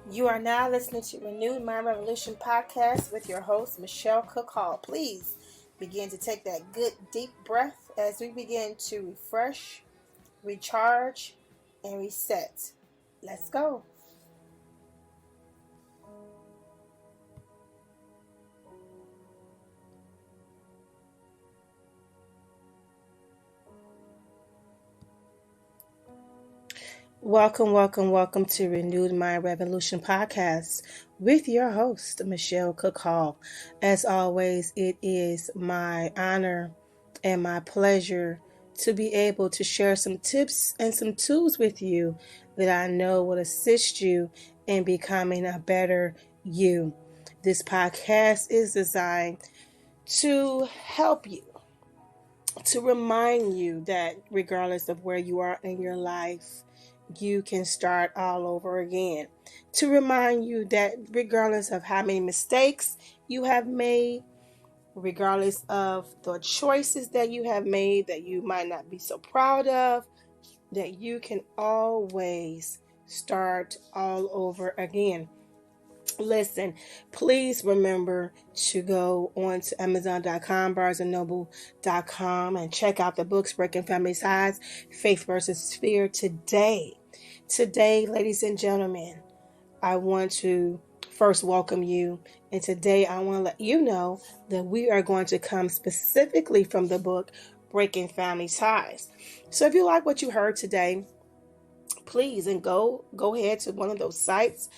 You are now listening to Renewed Mind Revolution podcast with your host, Michelle Cook Hall. Please begin to take that good deep breath as we begin to refresh, recharge, and reset. Let's go. Welcome to Renewed Mind Revolution podcast with your host, Michelle Cook Hall. As always, it is my honor and my pleasure to be able to share some tips and some tools with you that I know will assist you in becoming a better you. This podcast is designed to help you, to remind you that regardless of where you are in your life, you can start all over again. To remind you that regardless of how many mistakes you have made, regardless of the choices that you have made that you might not be so proud of, that you can always start all over again. Listen, please remember to go on to Amazon.com, BarnesandNoble.com, and check out the books Breaking Family Ties, Faith versus Fear today. Today, ladies and gentlemen, I want to first welcome you. And today I want to let you know that we are going to come specifically from the book Breaking Family Ties. So if you like what you heard today, please go ahead to one of those sites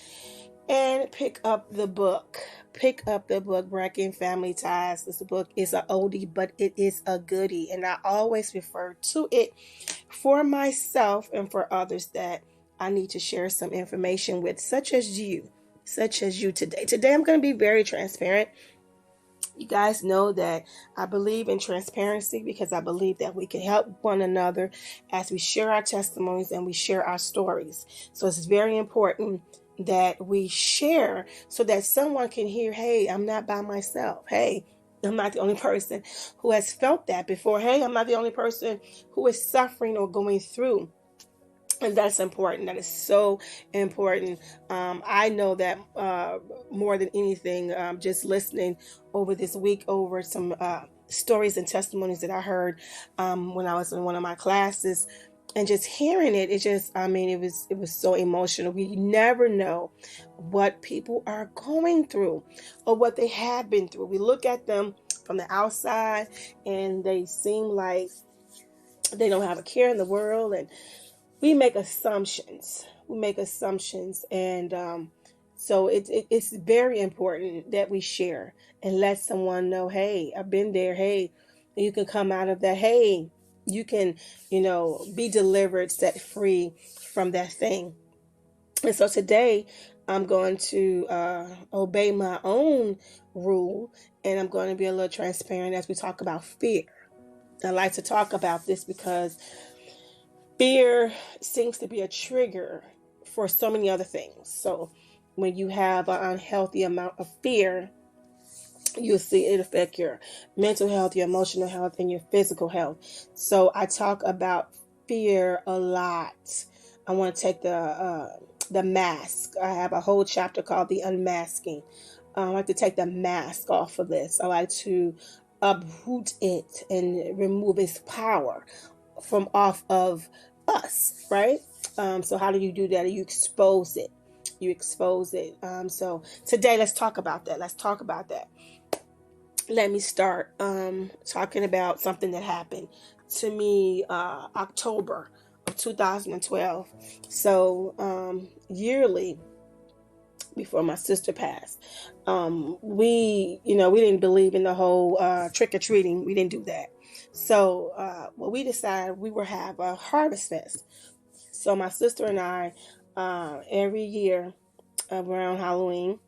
and pick up the book. Pick up the book, Breaking Family Ties. This book is an oldie, but it is a goodie. And I always refer to it for myself and for others that I need to share some information with, such as you today. Today, I'm going to be very transparent. You guys know that I believe in transparency because I believe that we can help one another as we share our testimonies and we share our stories. So it's very important that we share so that someone can hear, hey, I'm not by myself. Hey, I'm not the only person who has felt that before. Hey, I'm not the only person who is suffering or going through. And that's important. That is so important. I know that more than anything, just listening over this week over some stories and testimonies that I heard when I was in one of my classes, and just hearing it, it was so emotional. We never know what people are going through or what they have been through. We look at them from the outside and they seem like they don't have a care in the world, and we make assumptions. And so it's very important that we share and let someone know, hey, I've been there. Hey, you can come out of that. Hey, you can, be delivered, set free from that thing. And so today I'm going to obey my own rule, and I'm going to be a little transparent as we talk about fear. I like to talk about this because fear seems to be a trigger for so many other things. So when you have an unhealthy amount of fear, you'll see it affect your mental health, your emotional health, and your physical health. So I talk about fear a lot. I want to take the mask. I have a whole chapter called The Unmasking. I like to take the mask off of this. I like to uproot it and remove its power from off of us, right? So how do you do that? You expose it. So today, let's talk about that. Let me start talking about something that happened to me October of 2012. So yearly, before my sister passed, we didn't believe in the whole trick-or-treating. We didn't do that. So we decided we would have a harvest fest. So my sister and I, every year around Halloween,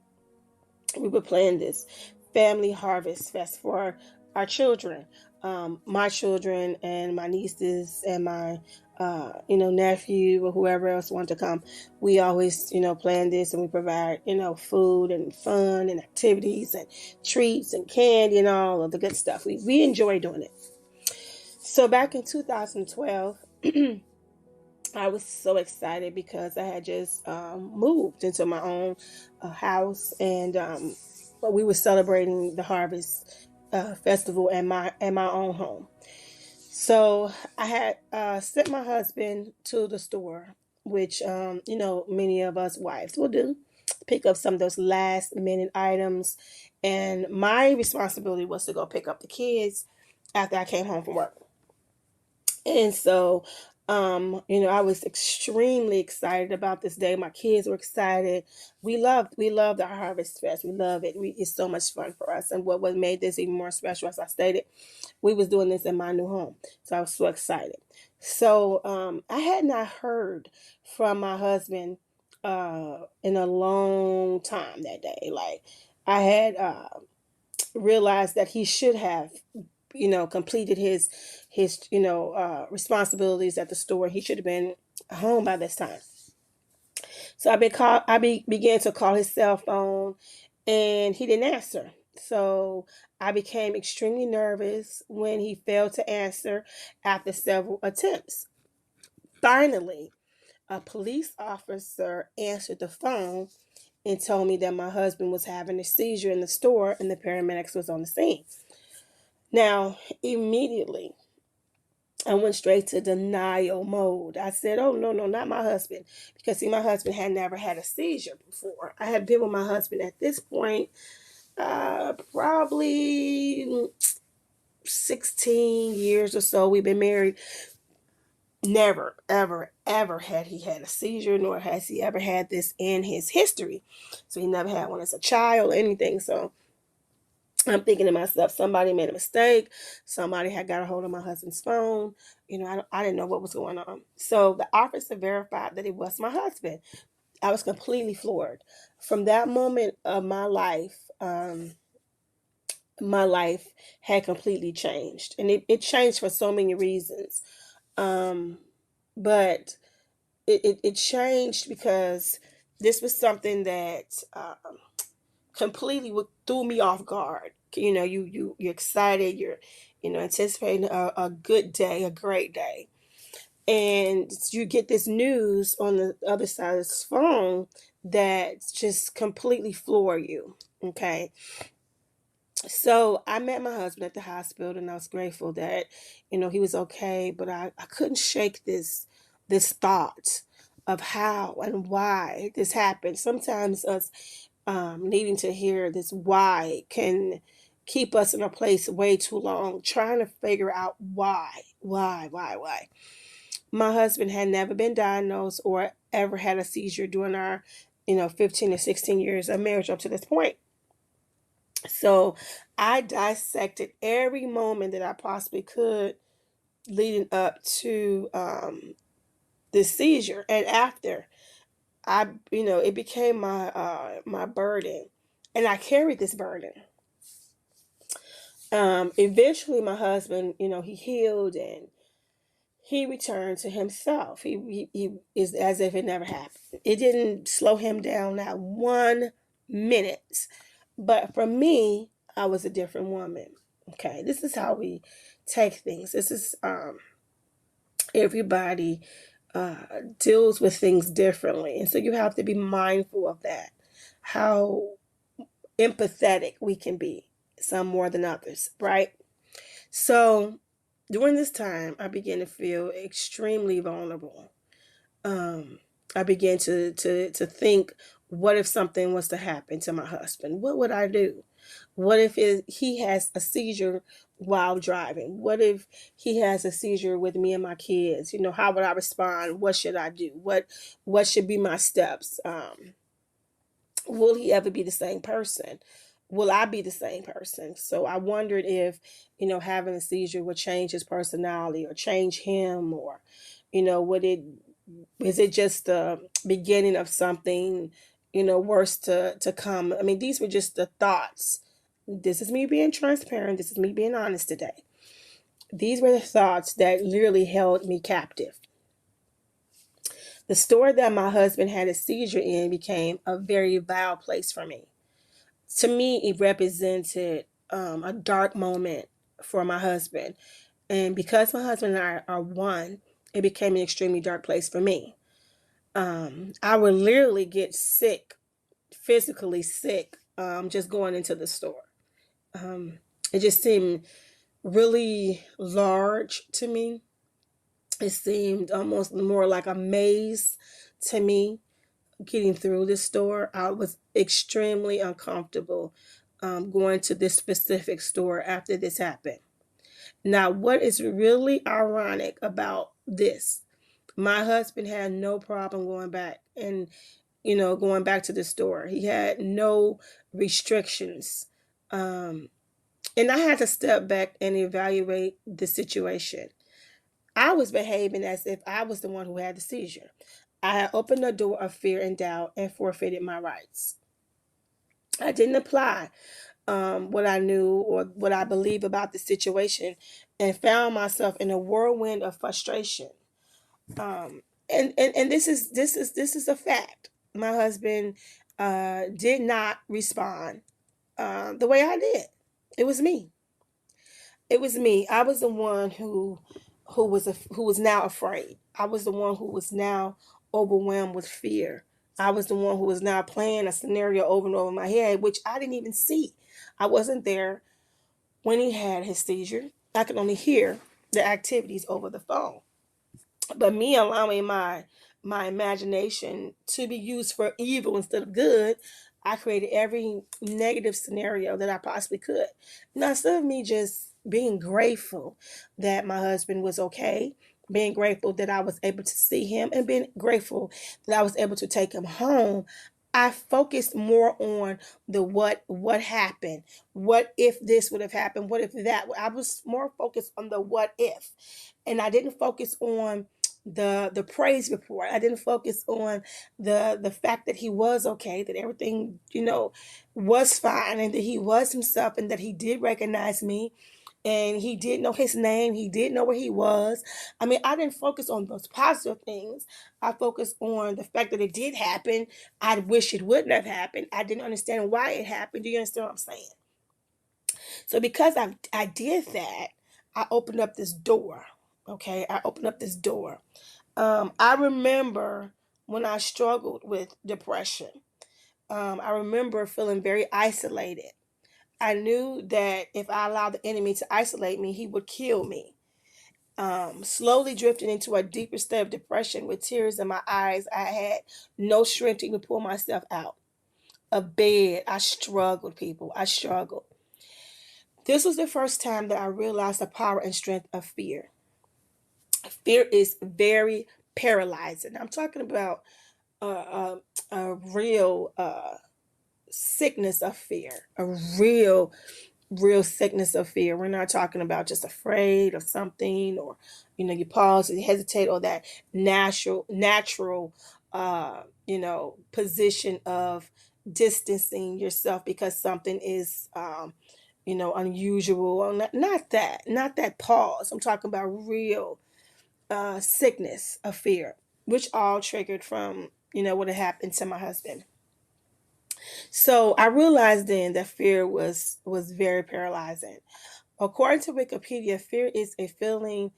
we would plan this family harvest fest for our children, my children and my nieces and my nephew or whoever else wanted to come. We always, plan this, and we provide, food and fun and activities and treats and candy and all of the good stuff. We enjoy doing it. So back in 2012, I was so excited because I had just moved into my own house, and but we were celebrating the harvest festival at my own home. So I had sent my husband to the store, which many of us wives will do, pick up some of those last minute items, and my responsibility was to go pick up the kids after I came home from work. And so, I was extremely excited about this day. My kids were excited. We loved our Harvest Fest. We love it. It's so much fun for us. And what made this even more special, as I stated, we was doing this in my new home. So I was so excited. So I had not heard from my husband in a long time that day. Like I had realized that he should have completed his responsibilities at the store. He should have been home by this time. So began to call his cell phone, and he didn't answer. So I became extremely nervous when he failed to answer after several attempts. Finally, a police officer answered the phone and told me that my husband was having a seizure in the store and the paramedics was on the scene. Now, immediately, I went straight to denial mode. I said, "Oh, no, no, not my husband." Because, see, my husband had never had a seizure before. I had been with my husband at this point, probably 16 years or so. We've been married. Never, ever, ever had he had a seizure, nor has he ever had this in his history. So he never had one as a child or anything. So I'm thinking to myself, somebody made a mistake. Somebody had got a hold of my husband's phone. I didn't know what was going on. So the officer verified that it was my husband. I was completely floored. From that moment of my life had completely changed. And it changed for so many reasons. Um, but it changed because this was something that completely threw me off guard. You're excited, you're anticipating a good day, a great day, and you get this news on the other side of this phone that just completely floor you. Okay, so I met my husband at the hospital, and I was grateful that he was okay, but I couldn't shake this thought of how and why this happened. Sometimes us needing to hear this why can keep us in a place way too long, trying to figure out why. My husband had never been diagnosed or ever had a seizure during our 15 to 16 years of marriage up to this point. So I dissected every moment that I possibly could leading up to this seizure and after. It became my burden, and I carried this burden. Eventually, my husband, he healed and he returned to himself. He is as if it never happened. It didn't slow him down not 1 minute. But for me, I was a different woman. Okay, this is how we take things. This is everybody deals with things differently, and so you have to be mindful of that. How empathetic we can be, some more than others, right? So during this time, I began to feel extremely vulnerable. Um, I began to think, what if something was to happen to my husband? What would I do? What if he has a seizure while driving? What if he has a seizure with me and my kids? How would I respond? What should I do? What should be my steps? Will he ever be the same person? Will I be the same person? So I wondered if, having a seizure would change his personality or change him, or, is it just the beginning of something, worse to come? I mean, these were just the thoughts. This is me being transparent. This is me being honest today. These were the thoughts that literally held me captive. The store that my husband had a seizure in became a very vile place for me. To me, it represented a dark moment for my husband. And because my husband and I are one, it became an extremely dark place for me. I would literally get sick, physically sick, just going into the store. It just seemed really large to me. It seemed almost more like a maze to me getting through the store. I was extremely uncomfortable going to this specific store after this happened. Now, what is really ironic about this? My husband had no problem going back and, going back to the store. He had no restrictions. And I had to step back and evaluate the situation. I was behaving as if I was the one who had the seizure. I had opened the door of fear and doubt and forfeited my rights. I didn't apply what I knew or what I believe about the situation, and found myself in a whirlwind of frustration. And this is a fact. My husband did not respond the way I did. It was me. It was me. I was the one who was now afraid. I was the one who was now overwhelmed with fear. I was the one who was now playing a scenario over and over in my head, which I didn't even see. I wasn't there when he had his seizure. I could only hear the activities over the phone. But me allowing my imagination to be used for evil instead of good, I created every negative scenario that I possibly could. Now, instead of me just being grateful that my husband was okay, being grateful that I was able to see him, and being grateful that I was able to take him home, I focused more on the what happened. What if this would have happened? What if that? I was more focused on the what if. And I didn't focus on the praise report. I didn't focus on the fact that he was okay, that everything, was fine, and that he was himself, and that he did recognize me, and he did know his name, he did know where he was. I mean, I didn't focus on those positive things. I focused on the fact that it did happen. I wish it wouldn't have happened. I didn't understand why it happened. Do you understand what I'm saying? So because I did that, I opened up this door. Okay, I opened up this door. I remember when I struggled with depression. I remember feeling very isolated. I knew that if I allowed the enemy to isolate me, he would kill me. Slowly drifting into a deeper state of depression with tears in my eyes, I had no strength to even pull myself out of bed. I struggled, people. I struggled. This was the first time that I realized the power and strength of fear. Fear is very paralyzing. I'm talking about a real sickness of fear, a real sickness of fear. We're not talking about just afraid of something, or you pause and hesitate, or that natural position of distancing yourself because something is unusual, or not that pause. I'm talking about real sickness of fear, which all triggered from what had happened to my husband. So I realized then that fear was very paralyzing. According to Wikipedia, fear is a feeling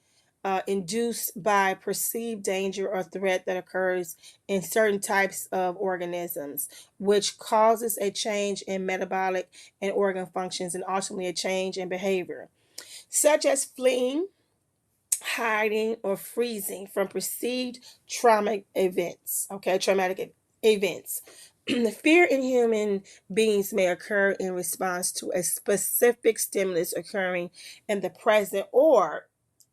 induced by perceived danger or threat that occurs in certain types of organisms, which causes a change in metabolic and organ functions, and ultimately a change in behavior, such as fleeing, hiding, or freezing from perceived traumatic events. Okay, traumatic events. Fear in human beings may occur in response to a specific stimulus occurring in the present, or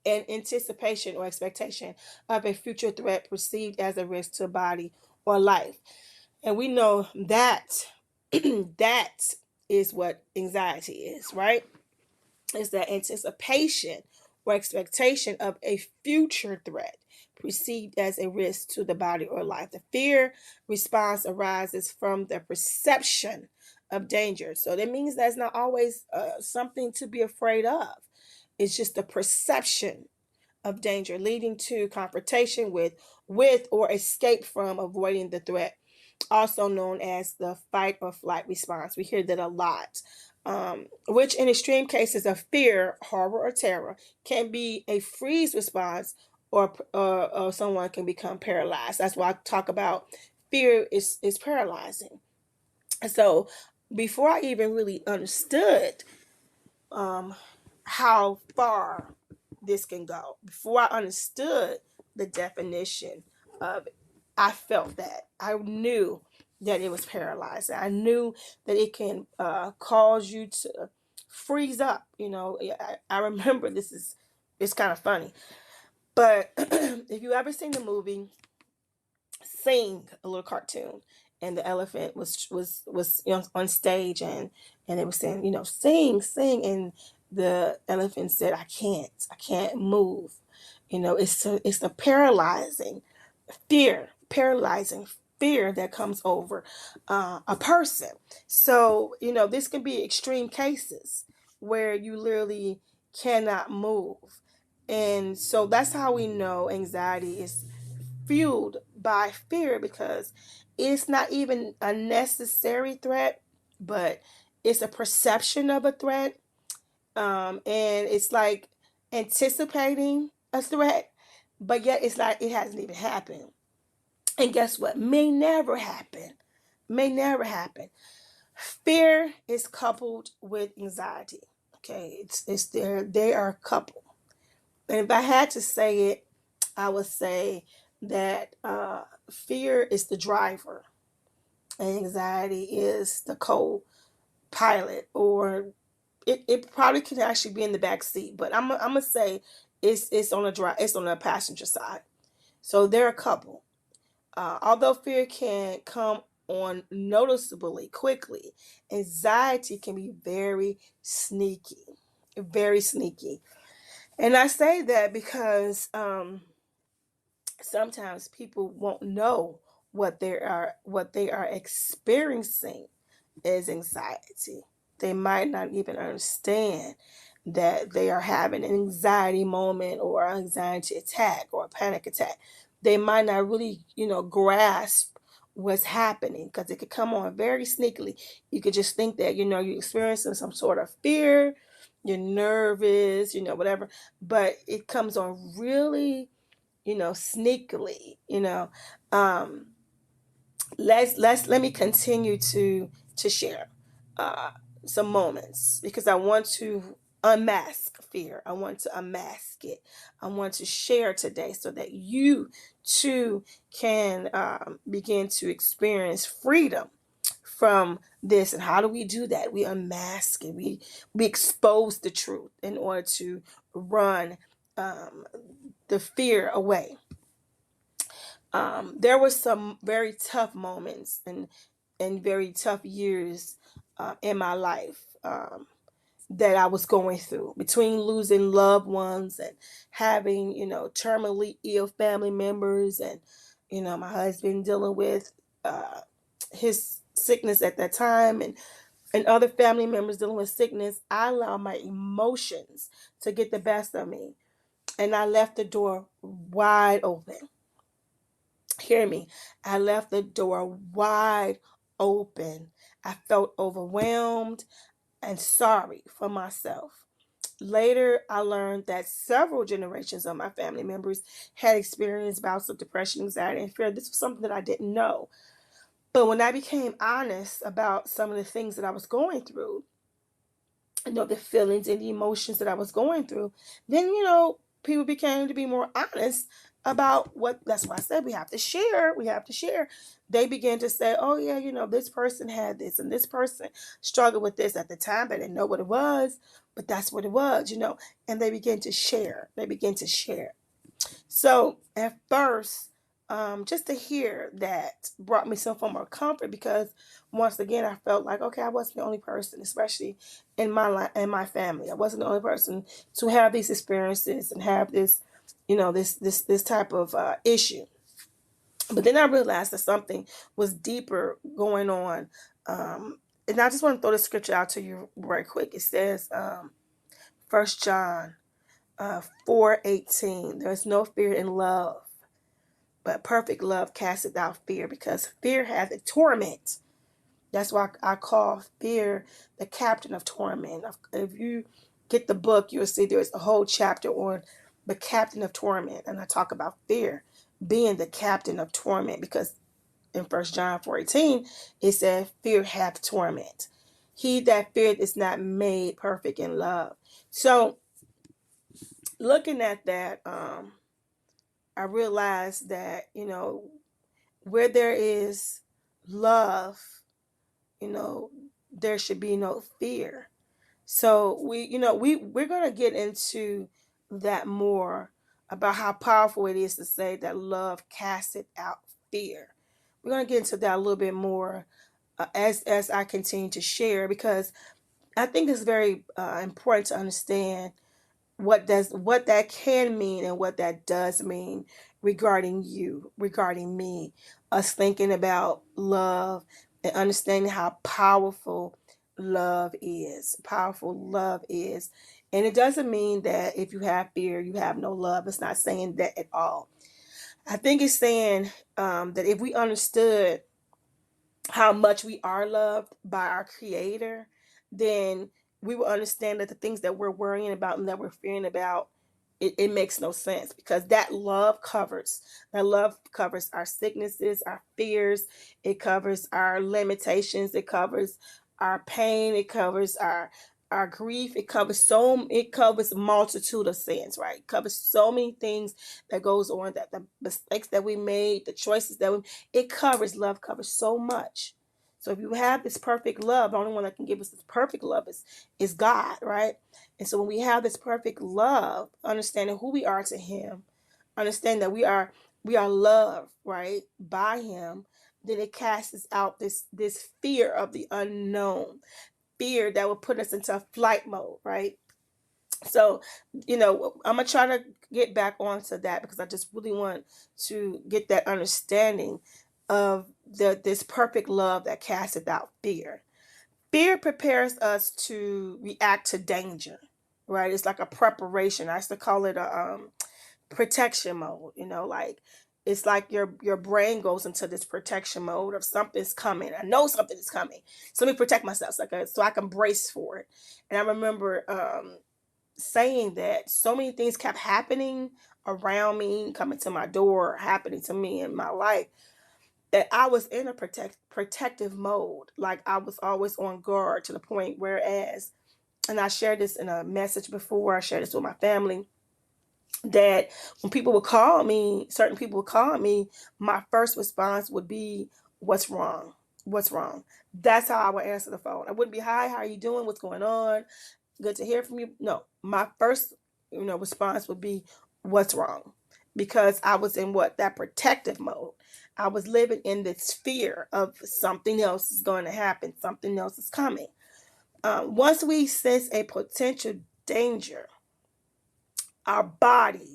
an anticipation or expectation of a future threat perceived as a risk to body or life. And we know that that is what anxiety is, right? Is that anticipation or expectation of a future threat perceived as a risk to the body or life. The fear response arises from the perception of danger. So that means that's not always something to be afraid of. It's just the perception of danger, leading to confrontation with or escape from, avoiding the threat, also known as the fight or flight response. We hear that a lot, which in extreme cases of fear, horror, or terror can be a freeze response or someone can become paralyzed. That's why I talk about fear is paralyzing. And so before I even really understood um, how far this can go, before I understood the definition of it, I felt that. I knew that it was paralyzing. I knew that it can cause you to freeze up. I remember it's kind of funny. But if you ever seen the movie Sing, a little cartoon, and the elephant was on stage, and they were saying, sing, sing, and the elephant said, I can't move. It's a paralyzing fear that comes over a person. So this can be extreme cases where you literally cannot move. And so that's how we know anxiety is fueled by fear, because it's not even a necessary threat, but it's a perception of a threat. And it's like anticipating a threat, but yet it's like it hasn't even happened. And guess what? May never happen. May never happen. Fear is coupled with anxiety. Okay, it's there. They are coupled. And if I had to say it, I would say that fear is the driver and anxiety is the co-pilot, or it probably could actually be in the back seat, but I'm gonna say it's on the passenger side. So they're a couple. Although fear can come on noticeably quickly, anxiety can be very sneaky. And I say that because sometimes people won't know what they are experiencing as anxiety. They might not even understand that they are having an anxiety moment or an anxiety attack or a panic attack. They might not really, grasp what's happening, because it could come on very sneakily. You could just think that, you're experiencing some sort of fear, you're nervous, whatever, but it comes on really, sneakily. Um, let me continue to share uh, some moments, because I want to unmask fear. I want to unmask it. I want to share today so that you too can begin to experience freedom from this. And how do we do that? We unmask it. We expose the truth in order to run the fear away. There were some very tough moments and very tough years in my life that I was going through, between losing loved ones and having, terminally ill family members, and, my husband dealing with his sickness at that time, and other family members dealing with sickness. I allowed my emotions to get the best of me, and I left the door wide open. Hear me. I left the door wide open. I felt overwhelmed and sorry for myself. Later, I learned that several generations of my family members had experienced bouts of depression, anxiety, and fear. This was something that I didn't know. But when I became honest about some of the things that I was going through, the feelings and the emotions that I was going through, then, people became to be more honest about what. That's why I said we have to share. We have to share. They began to say, oh, yeah, this person had this and this person struggled with this at the time, but they didn't know what it was. But that's what it was, and they began to share. They began to share. So at first, just to hear that brought me some form of comfort, because once again I felt like, okay, I wasn't the only person, especially in my family. I wasn't the only person to have these experiences and have this, this type of issue. But then I realized that something was deeper going on. And I just want to throw the scripture out to you right quick. It says, 1 John 4:18. There is no fear in love, but perfect love casteth out fear, because fear hath a torment. That's why I call fear the captain of torment. If you get the book, you'll see there's a whole chapter on the captain of torment. And I talk about fear being the captain of torment, because in 1 John 4:18, it says, fear hath torment. He that feareth is not made perfect in love. So looking at that, I realized that, where there is love, there should be no fear. So we're gonna get into that more, about how powerful it is to say that love casteth out fear. We're gonna get into that a little bit more as I continue to share, because I think it's very important to understand what that can mean and what that does mean regarding you, regarding me, us thinking about love and understanding how powerful love is. And it doesn't mean that if you have fear you have no love. It's not saying that at all. I think it's saying that if we understood how much we are loved by our creator, then we will understand that the things that we're worrying about and that we're fearing about, it makes no sense, because that love covers our sicknesses, our fears, it covers our limitations, it covers our pain, it covers our grief, it covers a multitude of sins, right? It covers so many things that goes on, that the mistakes that we made, the choices that we, love covers so much. So if you have this perfect love, the only one that can give us this perfect love is God, right? And so when we have this perfect love, understanding who we are to him, understand that we are loved, right, by him, then it casts out this fear of the unknown, fear that will put us into a flight mode, right? So, I'm gonna try to get back onto that, because I just really want to get that understanding of this perfect love that casteth out fear. Fear prepares us to react to danger, right? It's like a preparation. I used to call it a protection mode. Like, it's like your brain goes into this protection mode of something's coming. I know something is coming, so let me protect myself, so I can brace for it. And I remember saying that so many things kept happening around me, coming to my door, happening to me in my life, that I was in a protective mode. Like, I was always on guard, to the point whereas, and I shared this in a message before, I shared this with my family, that when certain people would call me, my first response would be, what's wrong? What's wrong? That's how I would answer the phone. I wouldn't be, hi, how are you doing? What's going on? Good to hear from you. No, my first, response would be, what's wrong? Because I was in that protective mode. I was living in this fear of something else is going to happen. Something else is coming. Once we sense a potential danger, our body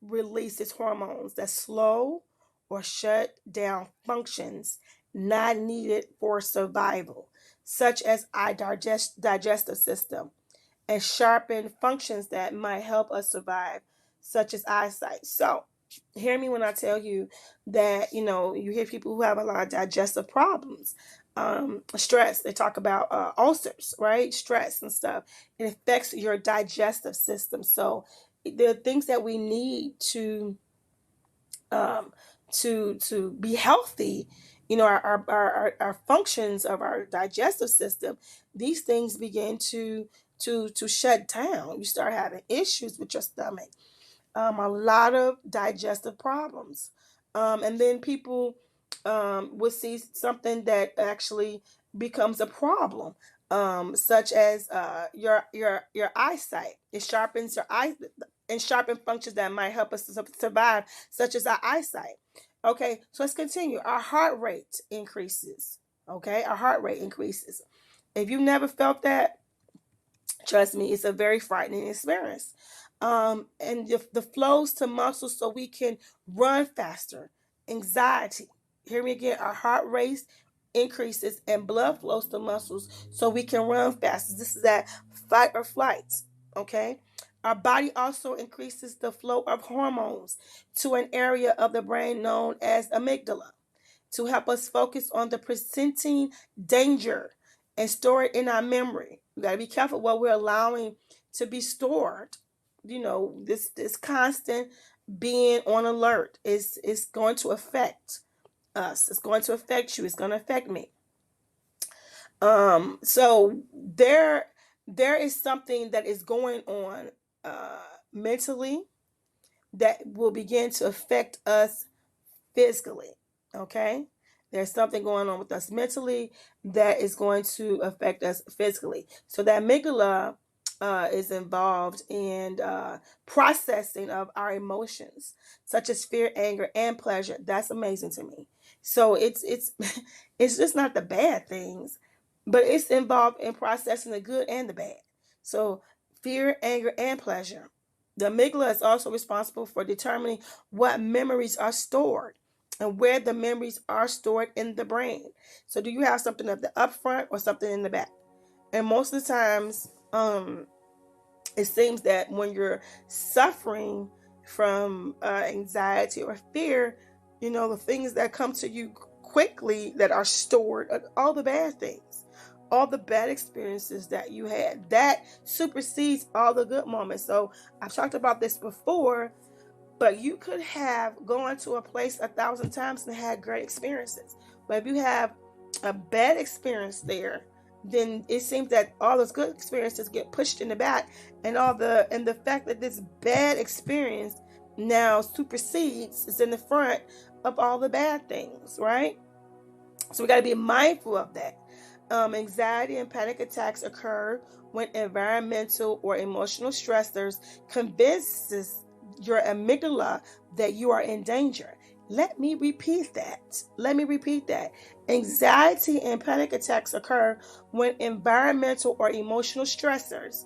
releases hormones that slow or shut down functions not needed for survival, such as our digestive system, and sharpen functions that might help us survive, such as eyesight. So, hear me when I tell you that, you hear people who have a lot of digestive problems, stress. They talk about ulcers, right? Stress and stuff. It affects your digestive system. So, there are things that we need um, to be healthy. Our functions of our digestive system, these things begin to shut down. You start having issues with your stomach, a lot of digestive problems, and then people will see something that actually becomes a problem, such as your eyesight. It sharpens your eyes and sharpen functions that might help us to survive, such as our eyesight. Okay, so let's continue. Our heart rate increases. Okay, our heart rate increases. If you've never felt that, trust me, it's a very frightening experience. And the flows to muscles so we can run faster. Anxiety. Hear me again. Our heart rate increases and blood flows to muscles so we can run faster. This is that fight or flight. Okay. Our body also increases the flow of hormones to an area of the brain known as amygdala, to help us focus on the presenting danger and store it in our memory. We got to be careful what we're allowing to be stored. this constant being on alert is going to affect us. It's going to affect you. It's going to affect me. So there is something that is going on mentally that will begin to affect us physically. Okay, there's something going on with us mentally that is going to affect us physically. So that amygdala is involved in processing of our emotions, such as fear, anger, and pleasure. That's amazing to me. So it's it's just not the bad things, but it's involved in processing the good and the bad. So fear, anger, and pleasure. The amygdala is also responsible for determining what memories are stored and where the memories are stored in the brain. So do you have something at the up front or something in the back? And most of the times, it seems that when you're suffering from anxiety or fear, the things that come to you quickly that are stored are all the bad things, all the bad experiences that you had. That supersedes all the good moments. So I've talked about this before, but you could have gone to a place 1,000 times and had great experiences. But if you have a bad experience there, then it seems that all those good experiences get pushed in the back, and the fact that this bad experience now supersedes is in the front of all the bad things, right? So we got to be mindful of that. Anxiety and panic attacks occur when environmental or emotional stressors convinces your amygdala that you are in danger. Let me repeat that. Anxiety and panic attacks occur when environmental or emotional stressors.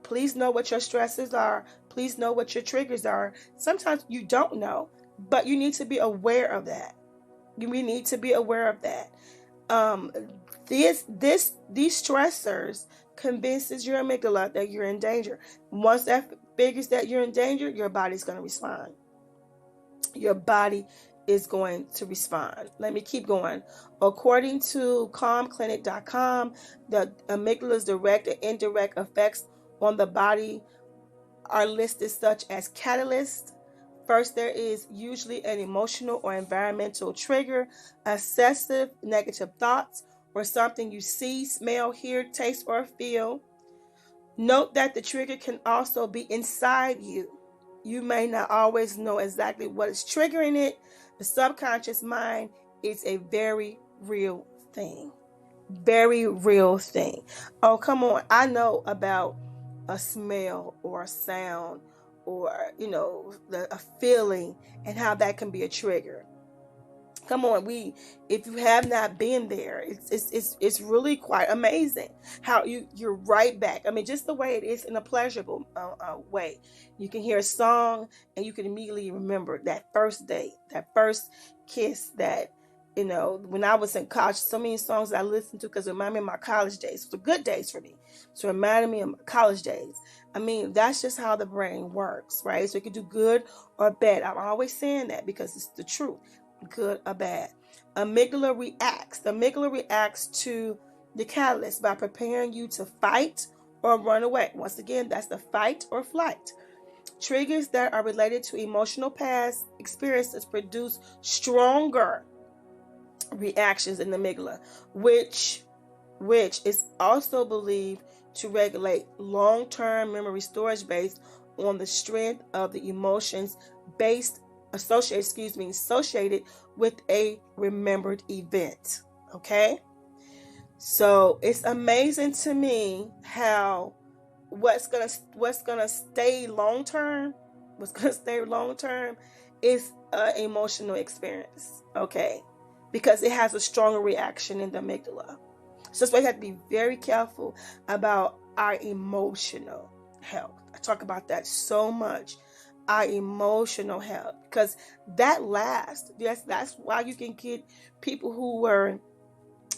Please know what your stressors are. Please know what your triggers are. Sometimes you don't know, but you need to be aware of that. We need to be aware of that. These stressors convinces your amygdala that you're in danger. Once that figures that you're in danger, your body's going to respond. Your body is going to respond. Let me keep going. According to calmclinic.com, the amygdala's direct and indirect effects on the body are listed such as catalysts. First, there is usually an emotional or environmental trigger, obsessive negative thoughts, or something you see, smell, hear, taste, or feel. Note that the trigger can also be inside you. You may not always know exactly what is triggering it. The subconscious mind is a very real thing. Very real thing. Oh, come on. I know about a smell or a sound or, a feeling and how that can be a trigger. Come on, if you have not been there, it's really quite amazing how you're right back. I mean, just the way it is in a pleasurable way. You can hear a song and you can immediately remember that first date, that first kiss, that when I was in college, so many songs that I listened to because it reminded me of my college days. So good days for me. So it reminded me of my college days. I mean, that's just how the brain works, right? So it can do good or bad. I'm always saying that because it's the truth. Good or bad. The amygdala reacts to the catalyst by preparing you to fight or run away. Once again, that's the fight or flight. Triggers that are related to emotional past experiences produce stronger reactions in the amygdala, which is also believed to regulate long-term memory storage based on the strength of the emotions associated with a remembered event. Okay, so it's amazing to me how what's gonna stay long term is an emotional experience. Okay, because it has a stronger reaction in the amygdala. So that's why you have to be very careful about our emotional health. I talk about that so much. Our emotional health, because that lasts. Yes, that's why you can get people who were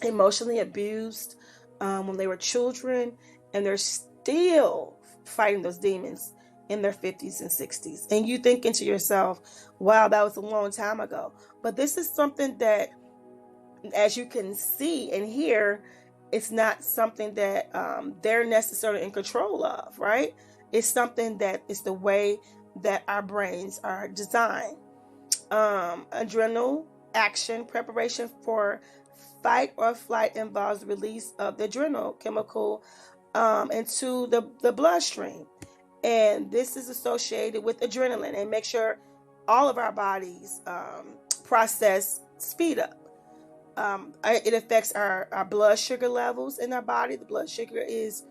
emotionally abused when they were children, and they're still fighting those demons in their 50s and 60s. And you thinking to yourself, wow, that was a long time ago. But this is something that, as you can see and hear, it's not something that they're necessarily in control of, right? It's something that is the way that our brains are designed. Adrenal action preparation for fight or flight involves the release of the adrenal chemical into the bloodstream. And this is associated with adrenaline, and make sure all of our bodies process speed up. It affects our blood sugar levels in our body. The blood sugar is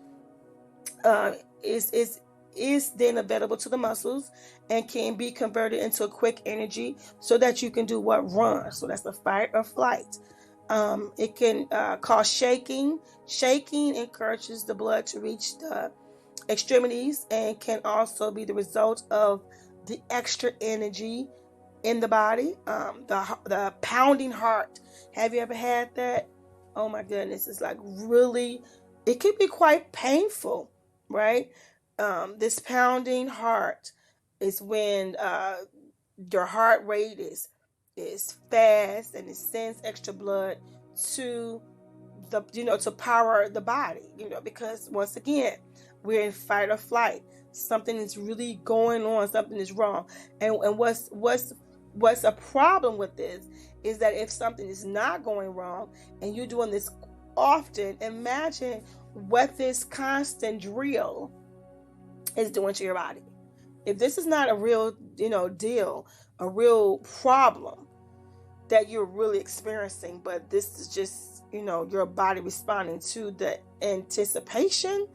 then available to the muscles and can be converted into a quick energy so that you can do what? Run. So that's the fight or flight. It can cause shaking. Shaking encourages the blood to reach the extremities and can also be the result of the extra energy in the body. The pounding heart. Have you ever had that? Oh my goodness, it's like really, it can be quite painful, right? This pounding heart is when your heart rate is fast, and it sends extra blood to to power the body, because once again, we're in fight or flight. Something is really going on. Something is wrong. And what's a problem with this is that if something is not going wrong and you're doing this often, imagine what this constant drill is doing to your body. If this is not a real, deal, a real problem that you're really experiencing, but this is just, your body responding to the anticipation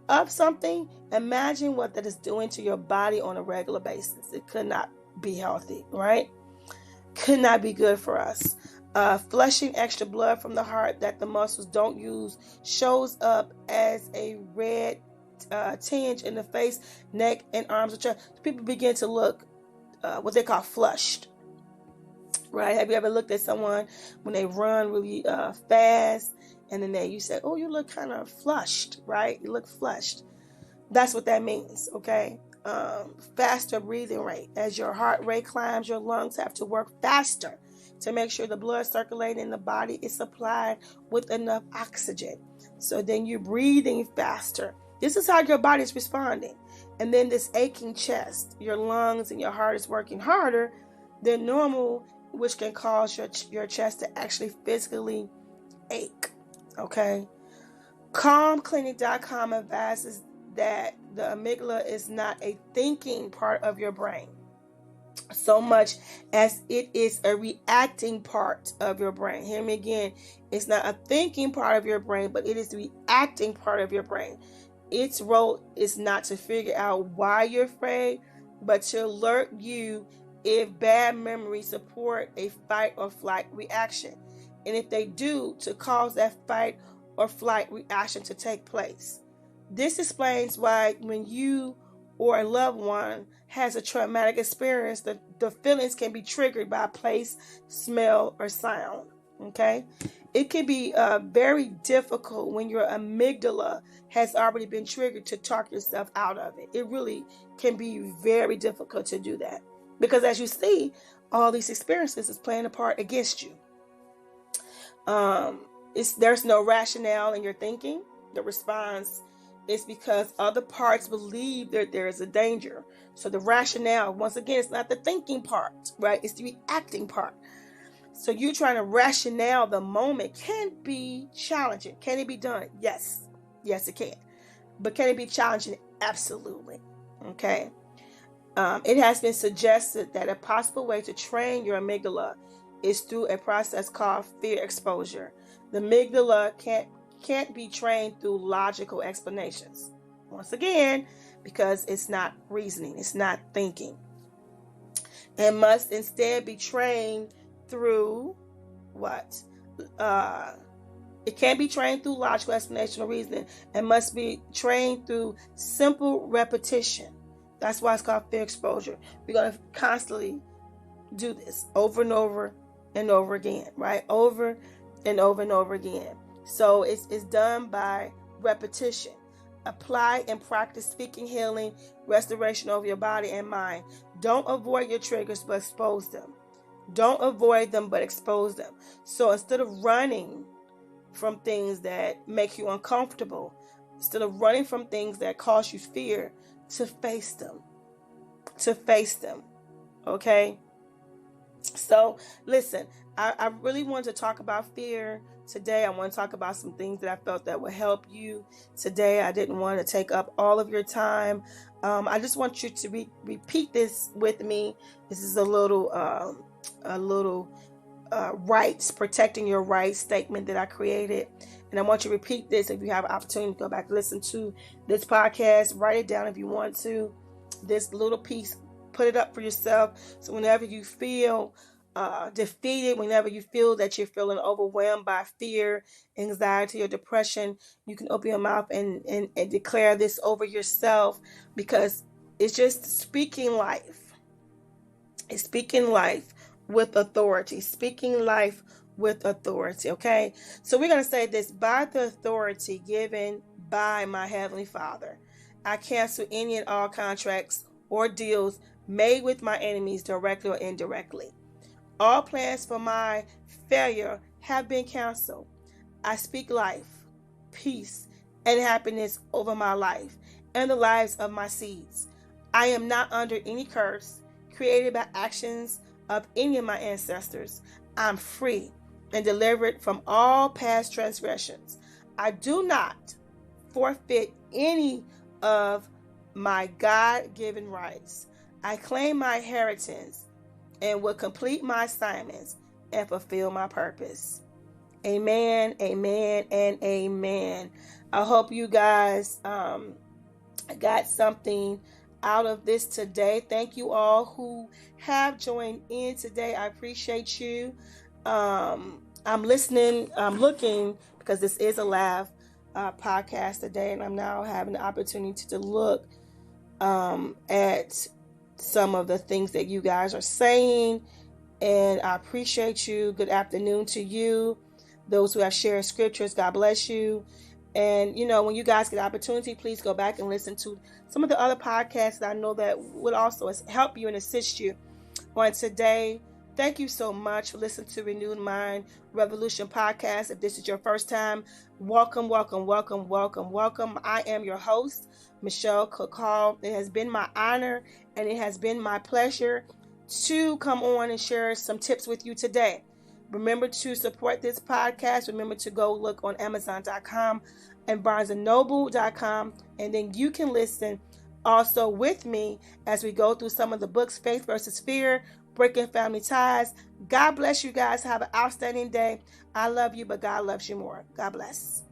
of something, imagine what that is doing to your body on a regular basis. It could not be healthy, right? Could not be good for us. Flushing extra blood from the heart that the muscles don't use shows up as a red tinge in the face, neck, and arms of chest. People begin to look what they call flushed. Right? Have you ever looked at someone when they run really fast, and then you say, "Oh, you look kind of flushed," right? You look flushed. That's what that means. Okay. Faster breathing rate. As your heart rate climbs, your lungs have to work faster to make sure the blood circulating in the body is supplied with enough oxygen. So then you're breathing faster. This is how your body is responding. And then this aching chest, your lungs and your heart is working harder than normal, which can cause your chest to actually physically ache. Okay. CalmClinic.com advises that the amygdala is not a thinking part of your brain so much as it is a reacting part of your brain. Hear me again. It's not a thinking part of your brain, but it is the reacting part of your brain. Its role is not to figure out why you're afraid, but to alert you if bad memories support a fight or flight reaction. And if they do, to cause that fight or flight reaction to take place. This explains why when you or a loved one has a traumatic experience, the feelings can be triggered by a place, smell, or sound. Okay? It can be very difficult when your amygdala has already been triggered to talk yourself out of it. It really can be very difficult to do that. Because as you see, all these experiences is playing a part against you. There's no rationale in your thinking. The response is because other parts believe that there is a danger. So the rationale, once again, it's not the thinking part, right? It's the reacting part. So you trying to rationale the moment can be challenging. Can it be done? Yes. Yes, it can. But can it be challenging? Absolutely. Okay. It has been suggested that a possible way to train your amygdala is through a process called fear exposure. The amygdala can't be trained through logical explanations. Once again, because it's not reasoning, it's not thinking. And must instead be trained through what? It can't be trained through logical explanation or reasoning. It must be trained through simple repetition. That's why it's called fear exposure. We're going to constantly do this over and over and over again, right? Over and over and over again. So it's done by repetition. Apply and practice speaking, healing, restoration over your body and mind. Don't avoid your triggers, but expose them. Don't avoid them, but expose them. So instead of running from things that make you uncomfortable, Instead of running from things that cause you fear, to face them. To face them. Okay? So, listen, I really wanted to talk about fear today. I want to talk about some things that I felt that would help you today. I didn't want to take up all of your time. I just want you to repeat this with me. This is a little rights, protecting your rights statement that I created. And I want you to repeat this. If you have an opportunity to go back and listen to this podcast, write it down if you want to. This little piece, put it up for yourself. So whenever you feel defeated, whenever you feel that you're feeling overwhelmed by fear, anxiety, or depression, you can open your mouth and declare this over yourself, because it's just speaking life. It's speaking life with authority. Speaking life with authority, okay? So we're going to say this: by the authority given by my Heavenly Father, I cancel any and all contracts or deals made with my enemies, directly or indirectly. All plans for my failure have been canceled. I speak life, peace, and happiness over my life and the lives of my seeds. I am not under any curse created by actions of any of my ancestors. I'm free and delivered from all past transgressions. I do not forfeit any of my God-given rights. I claim my inheritance and will complete my assignments and fulfill my purpose. Amen, amen, and amen. I hope you guys got something out of this today. Thank you all who have joined in today. I appreciate you. I'm listening, I'm looking, because this is a live podcast today, and I'm now having the opportunity to look at some of the things that you guys are saying, and I appreciate you. Good afternoon to you. Those who have shared scriptures, God bless you. And, when you guys get the opportunity, please go back and listen to some of the other podcasts that I know that would also help you and assist you on today. Thank you so much for listening to Renewed Mind Revolution Podcast. If this is your first time, welcome, welcome, welcome, welcome, welcome. I am your host, Michelle Kakal. It has been my honor and it has been my pleasure to come on and share some tips with you today. Remember to support this podcast. Remember to go look on Amazon.com and BarnesandNoble.com, and then you can listen also with me as we go through some of the books: Faith versus Fear, Breaking Family Ties. God bless you guys. Have an outstanding day. I love you, but God loves you more. God bless.